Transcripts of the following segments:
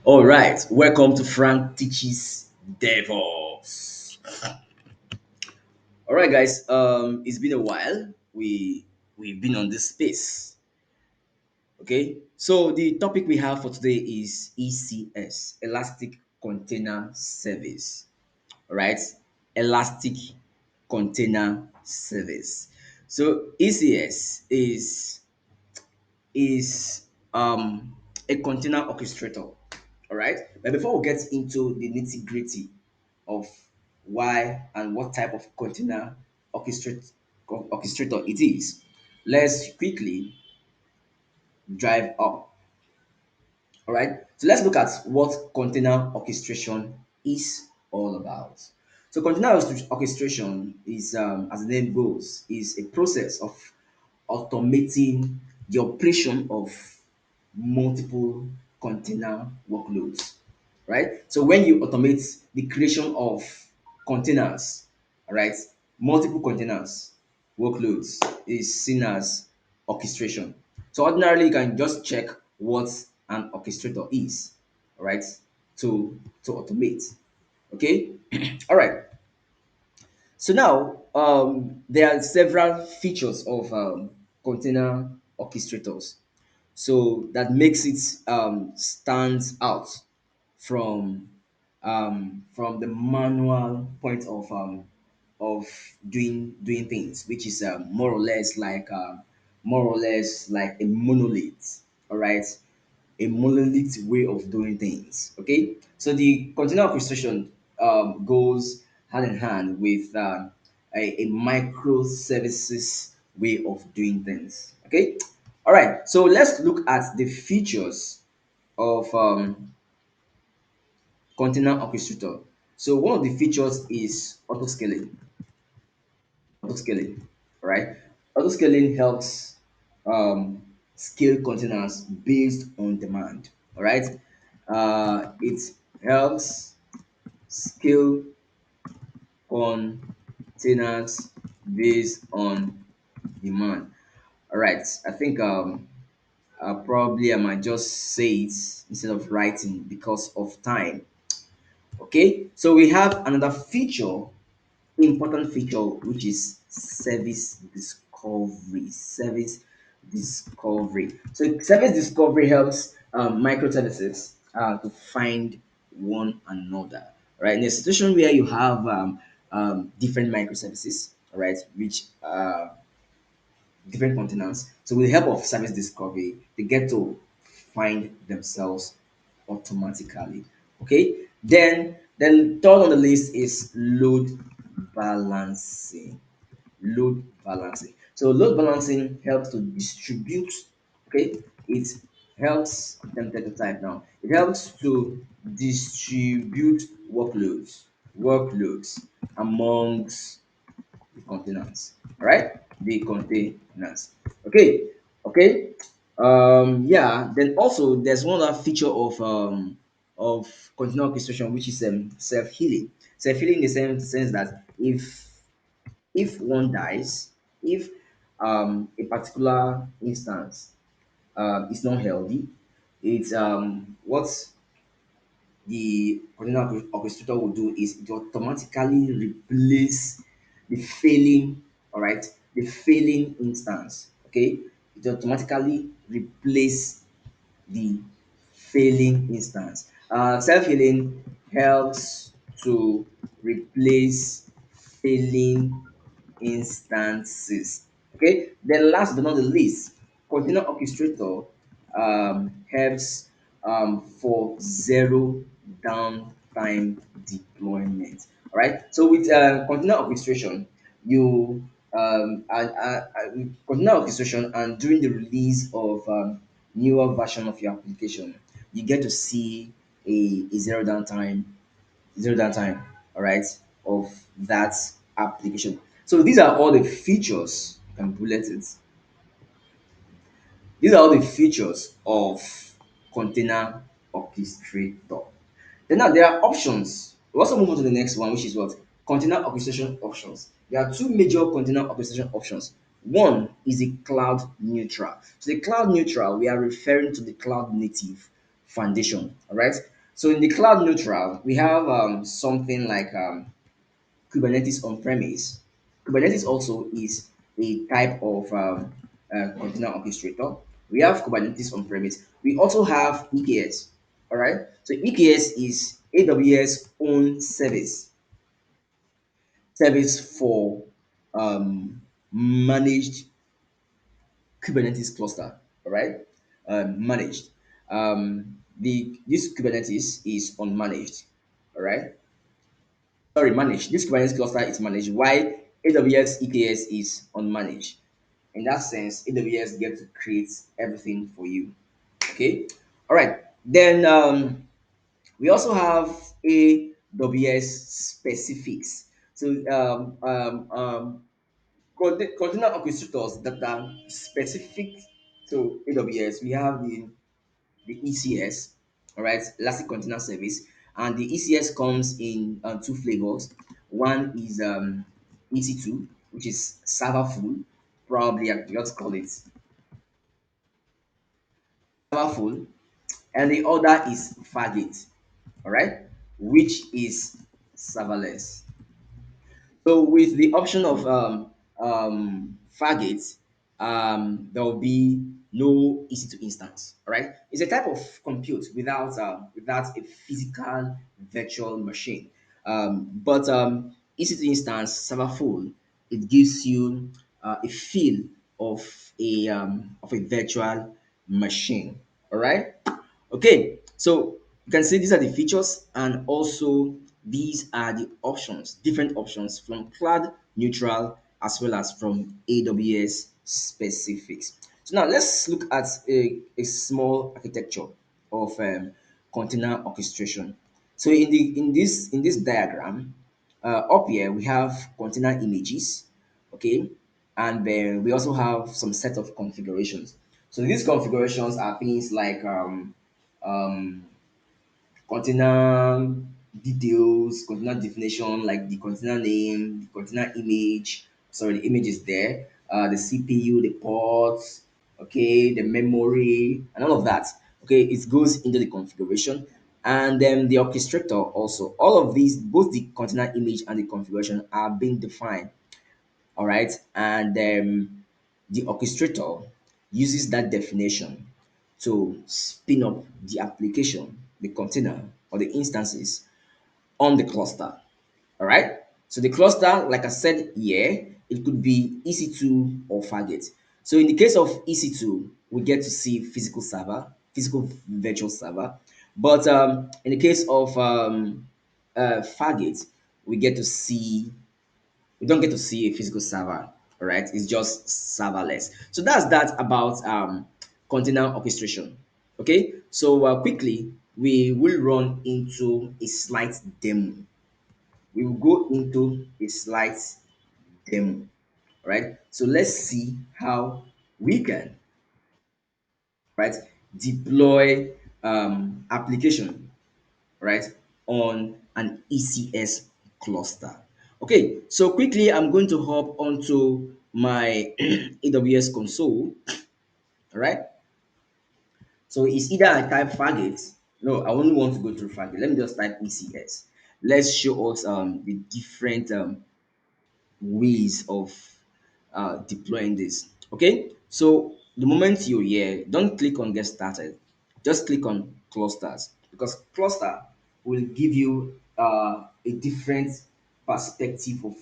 All right, welcome to Frank Teaches DevOps. All right, guys. It's been a while. We've been on this space. Okay, so the topic we have for today is ECS, Elastic Container Service. All right, Elastic Container Service. So ECS is a container orchestrator. All right. But before we get into the nitty gritty of why and what type of container orchestrator it is, let's quickly drive up. All right. So let's look at what container orchestration is all about. So container orchestration is, as the name goes, is a process of automating the operation of multiple container workloads, right? So when you automate the creation of containers, all right, multiple containers workloads is seen as orchestration. So ordinarily, you can just check what an orchestrator is, all right, to automate. Okay, all right. So now there are several features of container orchestrators. So that makes it stands out from the manual point of doing things, which is more or less like a monolith. All right, a monolith way of doing things. Okay, so the container orchestration goes hand in hand with a microservices way of doing things. Okay, all right. So let's look at the features of container orchestrator. So one of the features is auto scaling. Auto scaling, right? Auto scaling helps scale containers based on demand. All right, it helps scale containers based on demand. All right, I think probably I might just say it instead of writing because of time. Okay, so we have another feature, important feature, which is service discovery. Service discovery. So service discovery helps microservices to find one another. Right, in a situation where you have different microservices, right, which different continents. So with the help of service discovery, they get to find themselves automatically. Okay. Then third on the list is load balancing. Load balancing. So load balancing helps to distribute. Okay. It helps. I'm tempted to type now. It helps to distribute workloads amongst the containers. All right, the containers. Okay, okay. Yeah. Then also there's one other feature of container orchestration, which is self healing. Self healing in the sense that if one dies, if a particular instance is not healthy, it's what the container orchestrator will do is it automatically replace the failing, all right, the failing instance. Okay, it automatically replace the failing instance. Self-healing helps to replace failing instances. Okay, then last but not the least, container orchestrator helps for zero downtime deployment. All right, so with container orchestration, you with container orchestration and during the release of newer version of your application, you get to see a zero downtime, all right, of that application. So these are all the features, you can bullet it. These are all the features of container orchestrator. Then now there are options. We also move on to the next one, which is what? Container orchestration options. There are two major container orchestration options. One is the cloud neutral. So the cloud neutral, we are referring to the cloud native foundation. All right. So in the cloud neutral, we have something like Kubernetes on premise. Kubernetes also is a type of container orchestrator. We have Kubernetes on premise. We also have EKS. All right. So EKS is AWS own service for managed Kubernetes cluster. All right. Managed. The this Kubernetes is unmanaged. All right. Sorry, managed. This Kubernetes cluster is managed. Why AWS EKS is unmanaged? In that sense, AWS get to create everything for you. Okay. All right. Then we also have AWS specifics. So container orchestrators that are specific to AWS. We have the ECS, all right, Elastic Container Service, and the ECS comes in two flavors. One is EC2, which is serverful, probably I just call it serverful, and the other is Fargate, all right, which is serverless. So with the option of Fargate, there will be no EC2 instance. All right, it's a type of compute without a physical virtual machine. But EC2 instance server full, it gives you a feel of a virtual machine. All right. Okay, so you can see these are the features, and also these are the options, different options from cloud neutral as well as from AWS specifics. So now let's look at a small architecture of container orchestration. So in this diagram, up here we have container images, okay, and then we also have some set of configurations. So these configurations are things like um, container details, container definition, like the container name, the container image. Sorry, the image is there. The CPU, the ports, okay, the memory, and all of that. Okay, it goes into the configuration, and then the orchestrator also. All of these, both the container image and the configuration, are being defined. All right, and the orchestrator uses that definition to spin up the application, the container, or the instances on the cluster. All right. So the cluster, like I said here, it could be EC2 or Fargate. So in the case of EC2, we get to see physical server, physical virtual server. But in the case of Fargate, we get to see we don't get to see a physical server, all right? It's just serverless. So that's that about container orchestration. Okay, so quickly we will run into a slight demo. We will go into a slight demo, right? So let's see how we can, right, deploy application, right, on an ECS cluster. Okay, so quickly I'm going to hop onto my AWS console, all right? So it's either I type Fargate. No, I only want to go through Fargate. Let me just type ECS. Let's show us the different ways of deploying this. Okay, so the moment you're here, don't click on get started, just click on clusters, because cluster will give you a different perspective of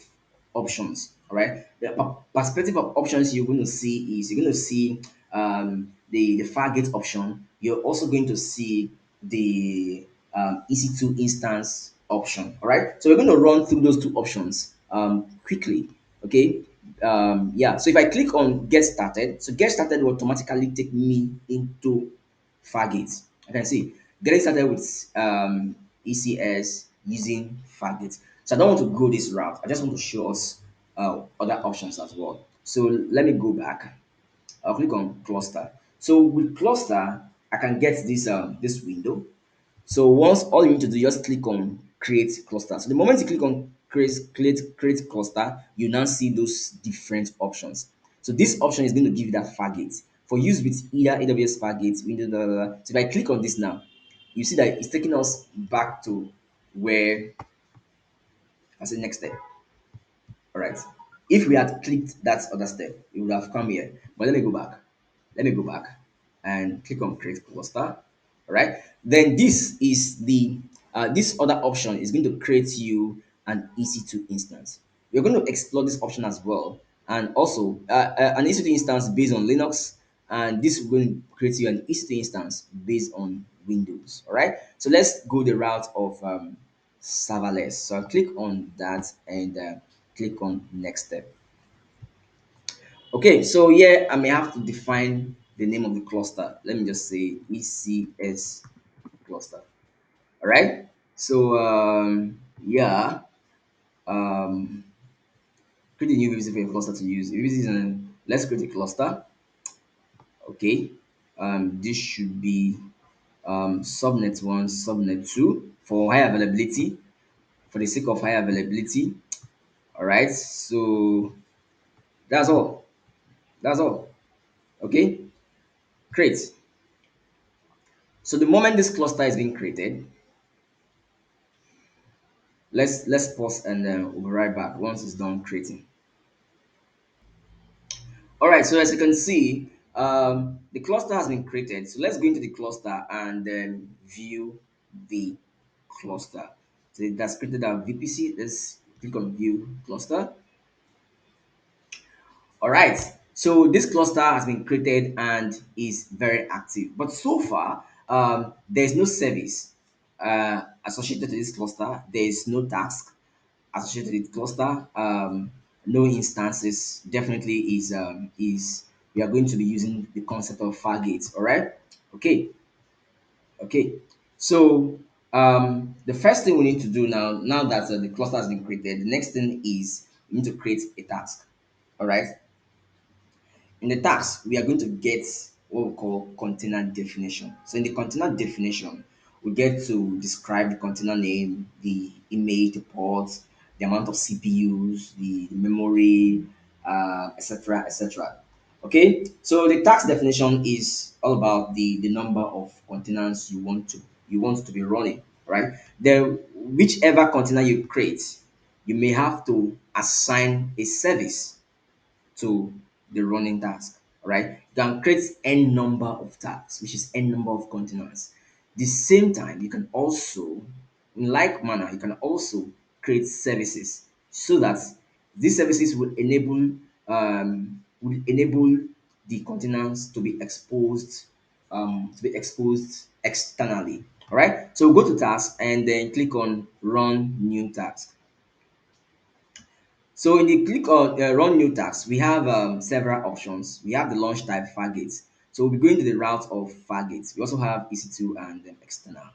options. All right, the perspective of options you're going to see is you're going to see the Fargate option. You're also going to see the EC2 instance option. All right, so we're going to run through those two options quickly. Okay, yeah. So if I click on get started, so get started will automatically take me into Fargate. I can see getting started with ECS using Fargate. So I don't want to go this route. I just want to show us other options as well. So let me go back. I'll click on cluster. So with cluster, I can get this window. So once all you need to do, just click on create cluster. So the moment you click on create cluster, you now see those different options. So this option is going to give you that Fargate for use with either AWS Fargate, Windows. So if I click on this now, you see that it's taking us back to where I say next step. All right. If we had clicked that other step, it would have come here. But let me go back. Let me go back and click on create cluster. All right. Then this is the this other option is going to create you an EC2 instance. We're going to explore this option as well, and also an EC2 instance based on Linux, and this is going to create you an EC2 instance based on Windows. All right. So let's go the route of serverless. So I'll click on that and click on next step. Okay, so here I may have to define the name of the cluster. Let me just say ECS cluster. All right. So yeah, um, create a new VPC for your cluster to use. Let's create a cluster. Okay. This should be subnet one, subnet two for high availability. For the sake of high availability. All right. So that's all. That's all. Okay. Create. So the moment this cluster is being created, let's pause and we'll be right back once it's done creating. All right, so as you can see, the cluster has been created. So let's go into the cluster and then view the cluster. So that's created our VPC. Let's click on view cluster. All right, so this cluster has been created and is very active. But so far, there's no service associated to this cluster. There is no task associated with cluster. No instances. Definitely is we are going to be using the concept of Fargate. All right. Okay. Okay. So the first thing we need to do now that the cluster has been created, the next thing is we need to create a task. All right. In the task, we are going to get what we call container definition. So in the container definition, we get to describe the container name, the image, the ports, the amount of CPUs, the memory, etc., etc. Okay, so the task definition is all about the number of containers you want to be running, right? Then whichever container you create, you may have to assign a service to the running task. All right, you can create n number of tasks, which is n number of containers. The same time, you can also, in like manner, you can also create services so that these services will enable the containers to be exposed externally. All right, so go to task and then click on run new task. So in the click on run new task, we have several options. We have the launch type Fargate. So we'll be going to the route of Fargate. We also have EC2 and external.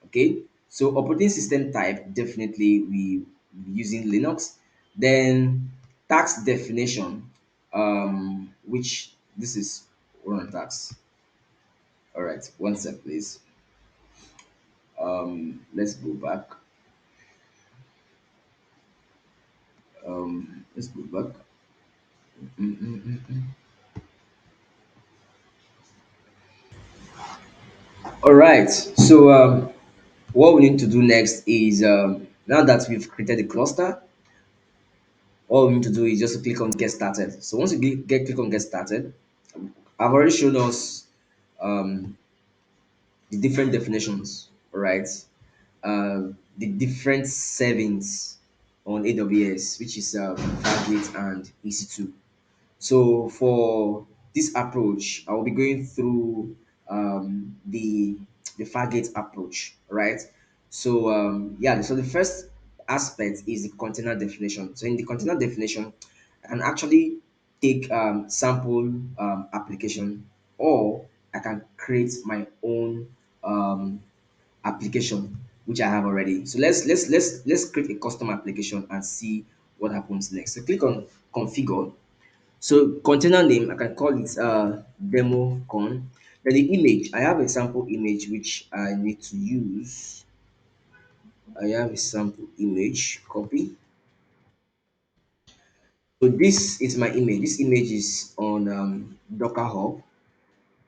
Okay. So operating system type, definitely we be using Linux. Then task definition, which this is run task. All right, one sec, please. Let's go back. Let's go back. Mm, mm, mm, mm. All right. So what we need to do next is now that we've created the cluster, all we need to do is just click on get started. So once you click on get started, I've already shown us um, the different definitions, right? The different servings on AWS, which is Fargate and EC2. So for this approach, I will be going through the Fargate approach, right? So yeah, so the first aspect is the container definition. So in the container definition, I can actually take sample application, or I can create my own um, application which I have already. So let's create a custom application and see what happens next. So click on configure. So container name, I can call it demo con. Then the image, I have a sample image which I need to use. I have a sample image, copy. So this is my image. This image is on Docker Hub.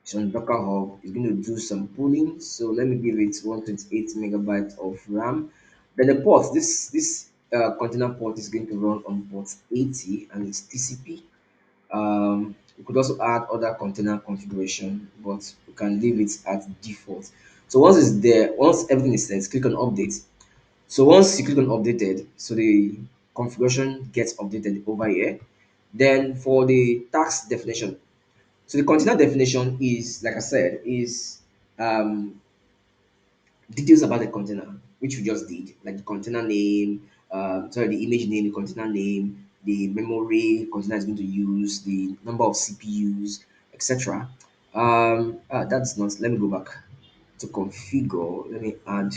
It's on Docker Hub. It's going to do some pooling. So let me give it 128 megabytes of RAM. Then the port, this container port is going to run on port 80 and it's TCP. We could also add other container configuration, but we can leave it at default. So once it's there, once everything is set, click on update. So once you click on updated, so the configuration gets updated over here. Then for the task definition, so the container definition is, like I said, is um, details about the container, which we just did, like the container name, sorry, the image name, the container name, the memory container is going to use, the number of CPUs, etc. That's not. Let me go back to configure. Let me add.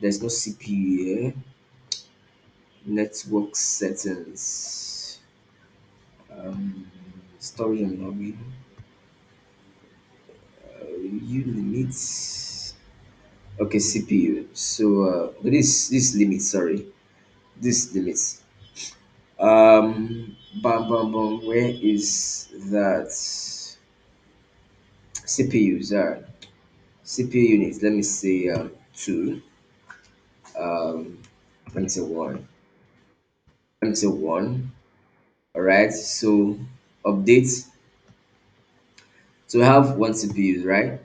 There's no CPU here. Network settings. Storage and memory. Limits. Okay, CPU. So this limit. Sorry, this limits. Bam bam bam. Where is that? CPUs are CPU units. Let me say two. Um, let me say one. Let me say one. All right. So update. So we have one CPU, right?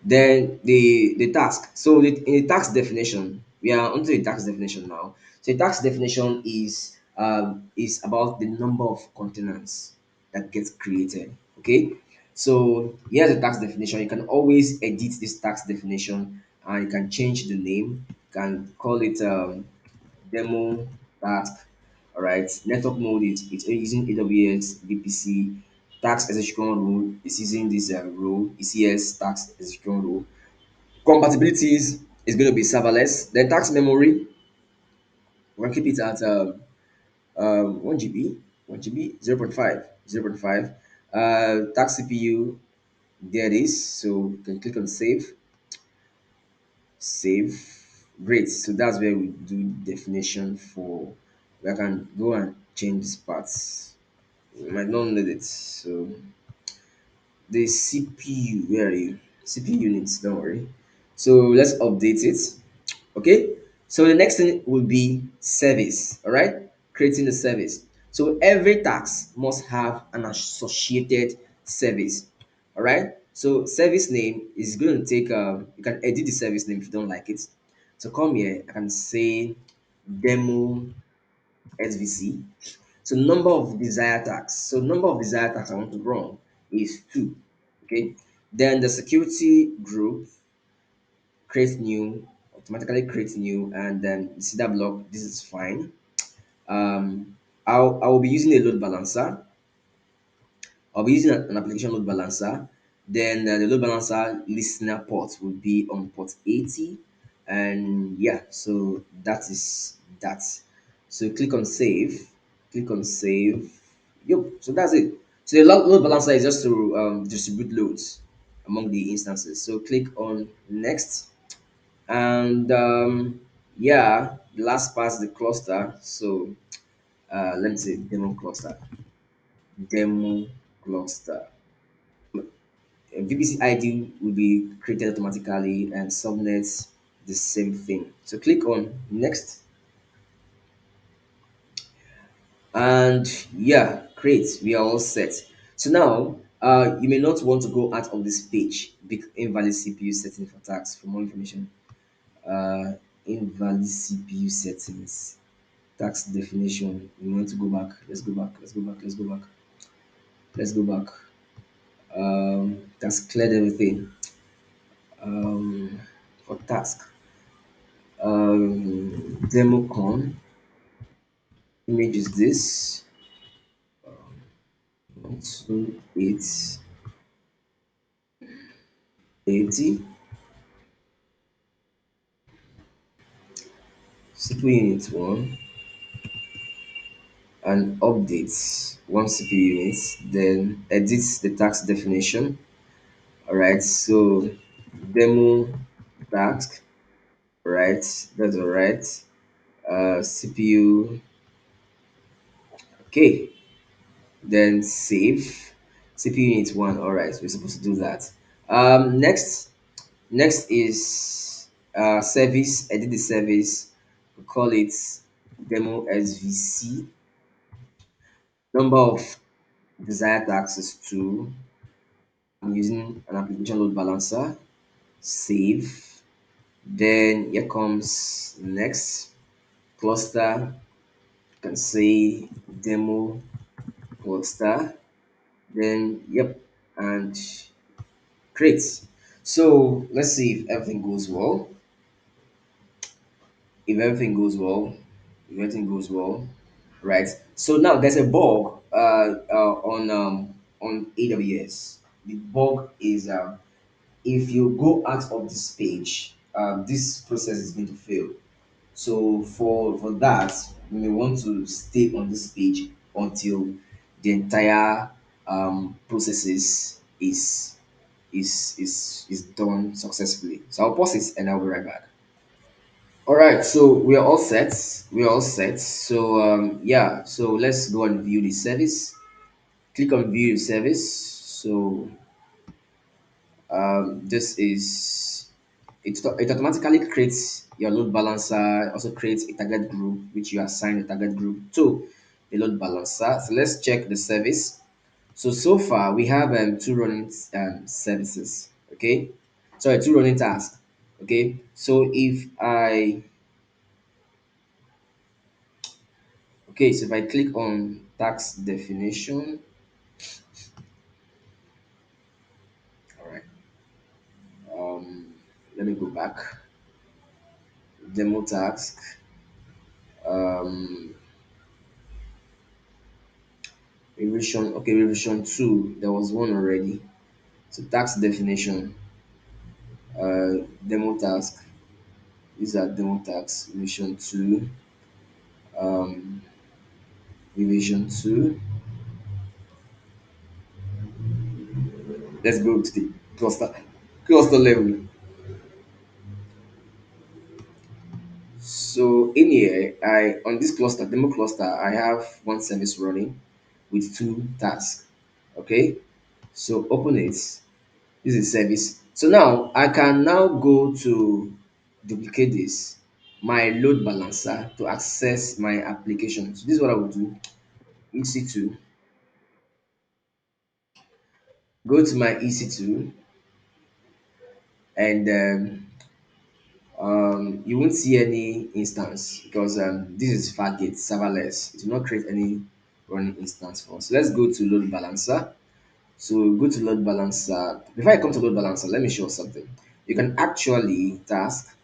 Then the task. So in the task definition, we are onto the task definition now. So the task definition is about the number of containers that gets created. Okay. So here's the task definition. You can always edit this task definition and you can change the name. You can call it demo task. All right. Network mode is it's using AWS VPC. Task execution rule is using this rule ECS task execution rule. Compatibilities is going to be serverless. Then task memory, we can keep it at 1 GB, 1 GB, 0.5, 0.5. Task CPU, there it is. So you can click on save, save. Great. So that's where we do definition for. We can go and change these parts. We might not need it. So the CPU, where are you? CPU units, don't worry. So let's update it. Okay. So the next thing will be service. All right. Creating the service. So every task must have an associated service. All right. So service name is going to take, you can edit the service name if you don't like it. So come here, I can say demo SVC. So number of desired tasks. So number of desired tasks I want to run is two. Okay. Then the security group create new, automatically create new, and then see that block. This is fine. I will be using a load balancer. I'll be using an application load balancer. Then the load balancer listener port will be on port 80. And yeah, so that is that. So click on save. Click on save. Yep, so that's it. So the load balancer is just to distribute loads among the instances. So click on next. And yeah, the last part is the cluster. So let me say demo cluster. Demo cluster. VPC ID will be created automatically and subnets the same thing. So click on next and yeah, create. We are all set. So now you may not want to go out of this page. Big invalid CPU setting for tags. For more information, invalid CPU settings. Tax definition. We want to go back. Let's go back. Let's go back. Let's go back. Let's go back. That's cleared everything. Um, for task. Democon image is this 2880 CPU unit 1 and updates one CPU unit, then edits the task definition. All right, so demo task, right? That's all right. CPU, okay, then save CPU unit 1. All right, we're supposed to do that. Next is service. Edit the service. We call it demo SVC. Number of desired tasks is 2. I'm using an application load balancer. Save. Then here comes next cluster. You can say demo cluster. Then yep, and create. So let's see if everything goes well. If everything goes well, if everything goes well, right? So now there's a bug on AWS. The bug is if you go out of this page, this process is going to fail. So for that, you may want to stay on this page until the entire processes is done successfully. So I'll pause it and I'll be right back. All right, so we are all set. We are all set. So yeah, so let's go and view the service. Click on view the service. So this is it automatically creates your load balancer. Also creates a target group which you assign a target group to the load balancer. So let's check the service. So far we have two running services. Okay, sorry, two running tasks. Okay, so if I okay, so if I click on tax definition, all right, let me go back. Demo task, um, revision. Okay, revision two. There was one already. So tax definition, demo task. These are demo tasks. Revision two, um, revision two. Let's go to the cluster level. So in here, I on this cluster, demo cluster, I have one service running with two tasks. Okay, so open it. This is service. So now I can now go to duplicate this, my load balancer to access my application. So this is what I will do. EC2, go to my EC2 and you won't see any instance because this is Fargate serverless. It will not create any running instance for us. So let's go to load balancer. So go to load balancer. Before I come to load balancer, let me show something. You can actually task.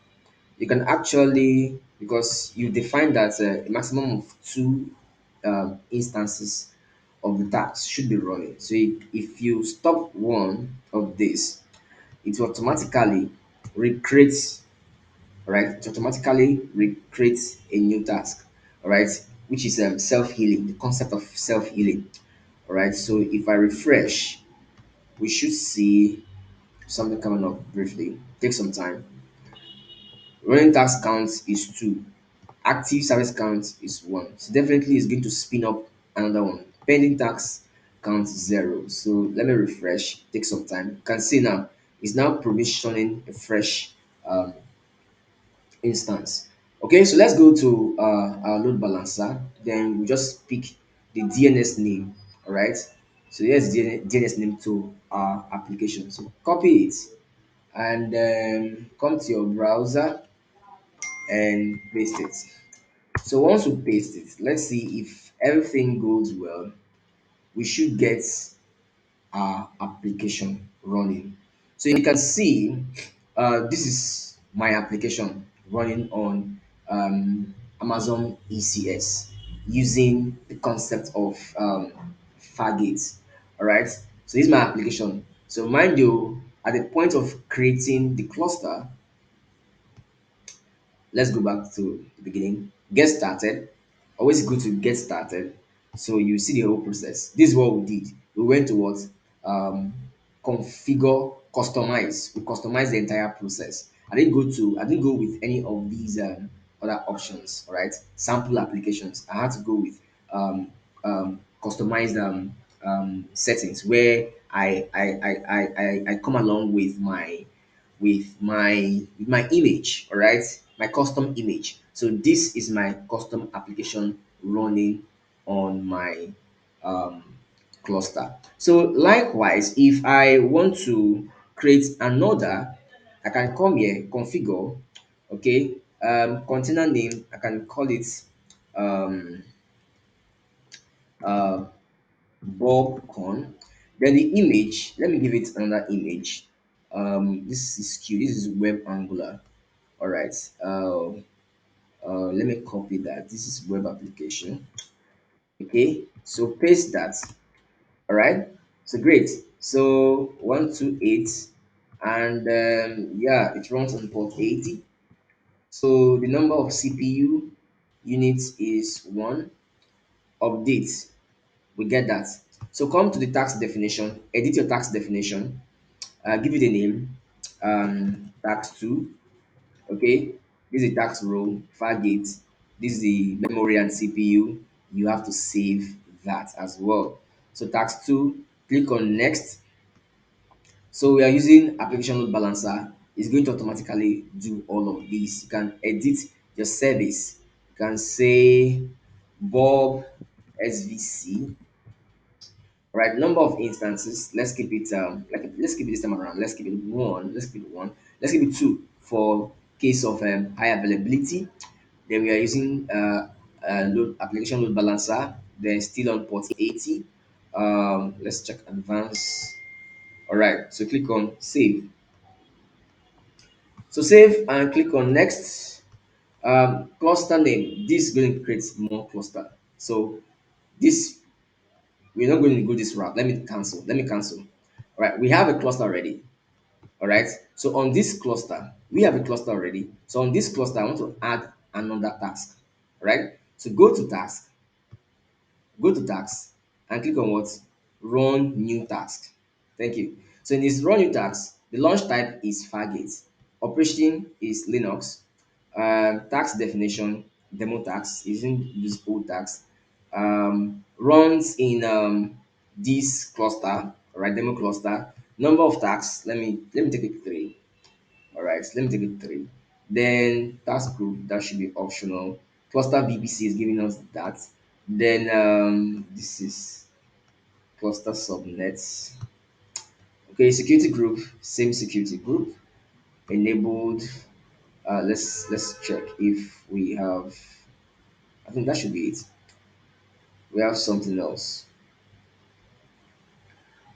You can actually because you define that a maximum of two instances of the task should be running. So if you stop one of this, it will automatically recreate, right? It automatically recreates a new task, all right, which is self-healing, the concept of self-healing. All right. So if I refresh, we should see something coming up briefly. Take some time. Running task count is 2. Active service count is 1. So definitely it's going to spin up another one. Pending task count 0. So let me refresh. Take some time. You can see now it's now provisioning a fresh um, instance. Okay, so let's go to our load balancer. Then we just pick the DNS name. All right. So here's the DNS name to our application. So copy it and come to your browser and paste it. So once we paste it, let's see if everything goes well. We should get our application running. So you can see this is my application running on Amazon ECS using the concept of Fargate. All right. So this is my application. So mind you, at the point of creating the cluster, let's go back to the beginning. Get started. Always good to get started. So you see the whole process. This is what we did. We went to what um, configure, customize. We customized the entire process. I didn't go with any of these other options. All right, sample applications. I had to go with customized settings where I come along with my image, all right, my custom image. So this is my custom application running on my um, cluster. So likewise, if I want to create another, I can come here, configure, okay, container name, I can call it um, uh, Bobcon. Then the image, let me give it another image. This is cute. This is web angular. All right. Let me copy that. This is web application. Okay. So paste that. All right. So great. So 128, and yeah, it runs on port 80. So the number of CPU units is one. Update. We get that. So come to the task definition. Edit your task definition. Give it a name, tax 2. Okay, this is a tax row, Fargate. This is the memory and CPU. You have to save that as well. So tax 2, click on next. So we are using application load balancer. It's going to automatically do all of this. You can edit your service. You can say Bob SVC. Right, number of instances. Let's keep it let's keep it this time around. Let's keep it one. Let's keep it one. Let's keep it two for case of high availability. Then we are using load application load balancer. Then still on port 80. Let's check advanced. All right. So click on save. So save and click on next. Cluster name. This is going to create more cluster. So this we're not going to go this route. Let me cancel. Let me cancel. All right. We have a cluster already. All right. So on this cluster, we have a cluster already. So on this cluster, I want to add another task. All right. So go to task and click on what? Run new task. Thank you. So in this run new task, the launch type is Fargate. Operation is Linux. Task definition, demo task, using this old task. Runs in this cluster, all right, demo cluster. Number of tasks, let me take it three. All right, so let me take it three. Then task group, that should be optional. Cluster VPC is giving us that. Then this is cluster subnets. Okay, security group, same security group enabled. Let's check if we have. I think that should be it. We have something else.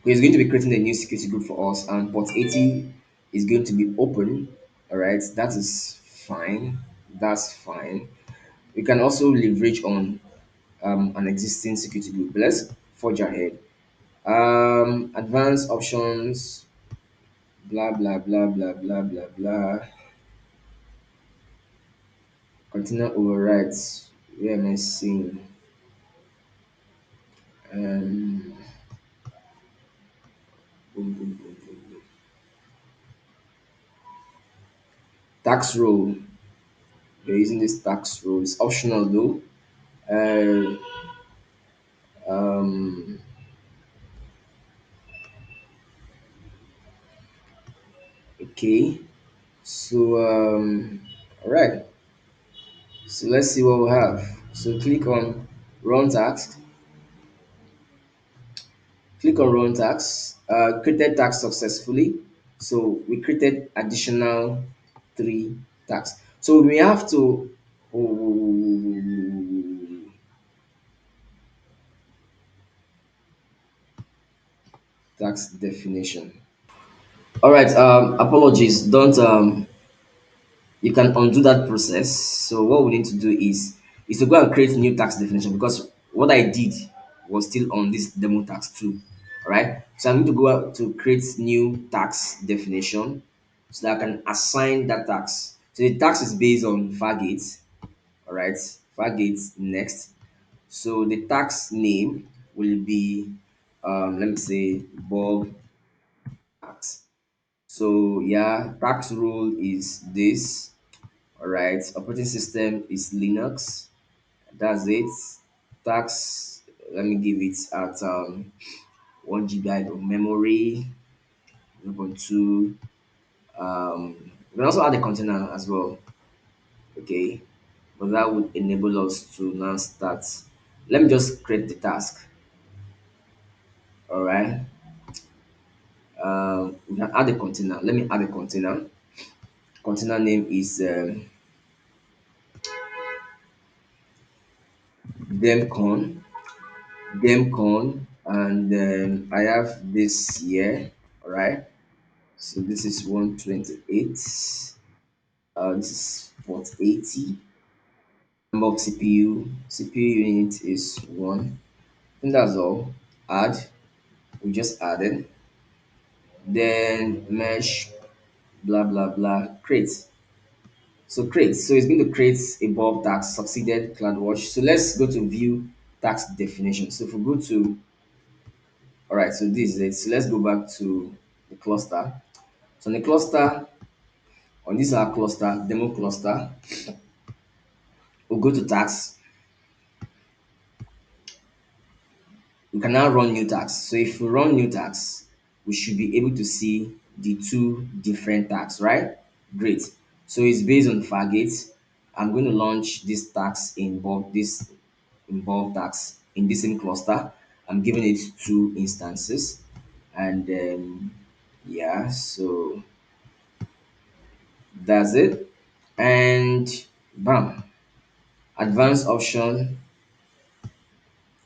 Okay, it's going to be creating a new security group for us, and port 80 is going to be open. All right, that is fine. That's fine. We can also leverage on an existing security group. But let's forge ahead. Advanced options, blah blah blah blah blah blah blah. Container overrides. Where am I seeing? Um, boom, boom, boom, boom, boom. Tax rule. We're using this tax rule. It's optional though. Uh, um, okay. So all right. So let's see what we have. So click on run task. Click on run task. Created task successfully. So we created additional three tasks. So we have to oh, task definition. All right. Apologies. Don't You can undo that process. So what we need to do is to go and create new task definition, because what I did was still on this demo task too. All right. So I need to go out to create new task definition so that I can assign that task. So the task is based on Fargate. All right. Fargate next. So the task name will be let me say Bob tax. So yeah, tax rule is this. All right, operating system is Linux. That's it. Tax, let me give it at 1 GB of memory, 0.2. We can also add a container as well, okay? But that would enable us to now start. Let me just create the task, all right? We can add a container. Let me add a container. Container name is demcon, and I have this here, all right? So this is 128. This is port 80. Number of CPU unit is one. And that's all. Add. We just added. Then mesh, blah blah blah. Create. So create. So it's going to create a bulb task succeeded CloudWatch. So let's go to view task definition. So if we go to, all right, so this is it. So let's go back to the cluster. So on the cluster, on this our cluster, demo cluster, we'll go to tasks. We can now run new tasks. So if we run new tasks, we should be able to see the two different tasks, right? Great. So it's based on Fargate. I'm going to launch this task in bulk, this involved task in the same cluster. I'm giving it two instances, and yeah, so that's it. And bam, advanced option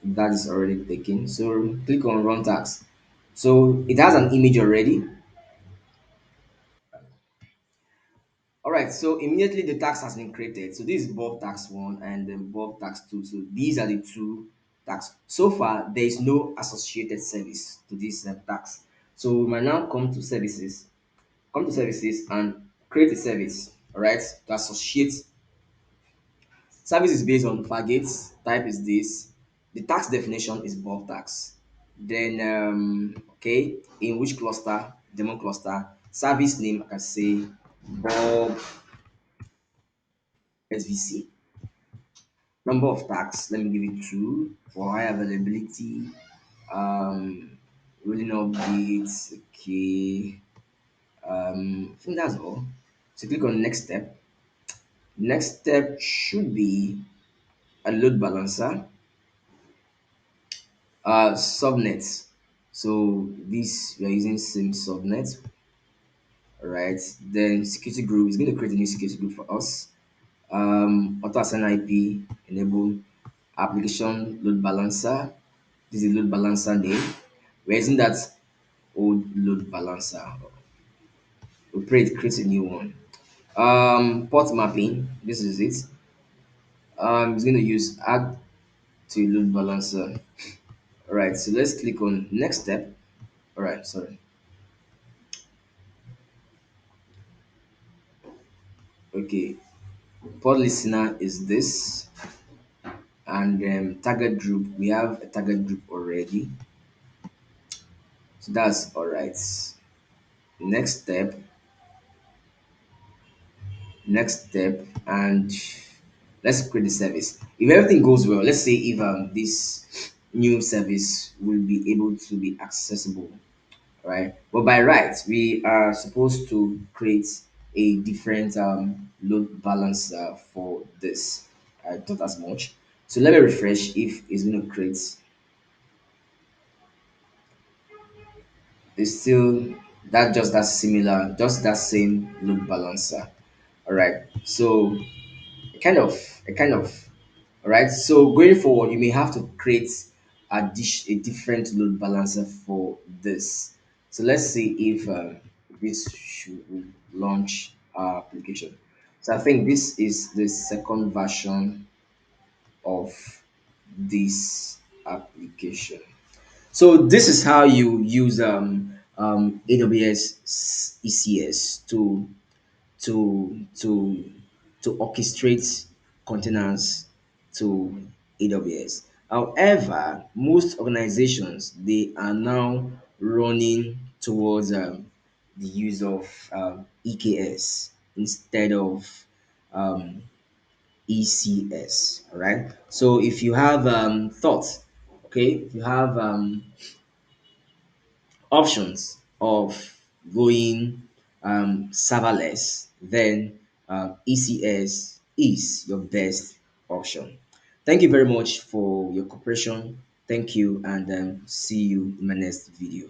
that is already taken. So click on run task. So it has an image already. All right, so immediately the tax has been created. So this is Bob tax one and then Bob tax two. So these are the two tax. So far, there is no associated service to this tax. So we might now come to services and create a service. All right, to associate. Service is based on Fargate. Type is this. The tax definition is Bob tax. Then okay, in which cluster? Demo cluster. Service name I can say Bob SVC. Number of tags, let me give it two for high availability. Um, Rolling updates, okay. I think that's all. So click on next step. Next step should be a load balancer, subnet. So this we are using same subnet, all right? Then security group is going to create a new security group for us. Auto assign IP, enable application load balancer. This is load balancer name. We're using that old load balancer. We pray it creates a new one. Port mapping. This is it. It's going to use add to load balancer. All right. So let's click on next step. All right. Sorry. Okay. Port listener is this, and target group. We have a target group already. So that's all right. Next step. And let's create the service. If everything goes well, let's say if this new service will be able to be accessible, right? But by right, we are supposed to create a different load balancer for this. I thought as much. So let me refresh if it's going to create. It's still that just that similar, just that same load balancer. All right. So a kind of all right. So going forward, you may have to create a different load balancer for this. So let's see if this should launch our application. So I think this is the second version of this application. So this is how you use AWS ECS to to orchestrate containers to AWS. However, most organizations they are now running towards the use of EKS instead of um, ECS. All right. So if you have thoughts, okay, if you have options of going serverless, then ECS is your best option. Thank you very much for your cooperation. Thank you, and see you in my next video.